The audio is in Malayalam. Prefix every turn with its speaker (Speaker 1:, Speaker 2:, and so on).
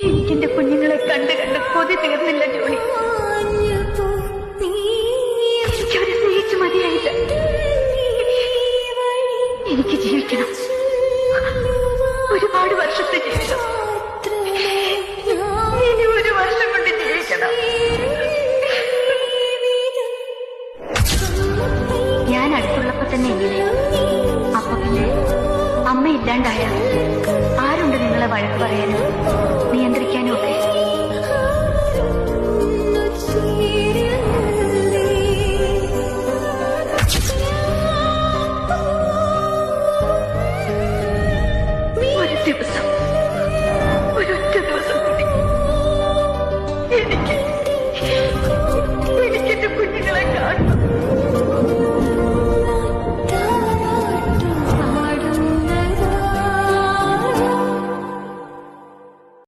Speaker 1: എനിക്കെന്റെ കുഞ്ഞുങ്ങളെ കണ്ട് കണ്ട് കൊതി തീർന്നില്ല ജോണി. എനിക്കവരെ സ്നേഹിച്ചു മതിയായില്ല. എനിക്ക് ജീവിക്കണം, ഒരുപാട് വർഷത്തെ ജീവിതം.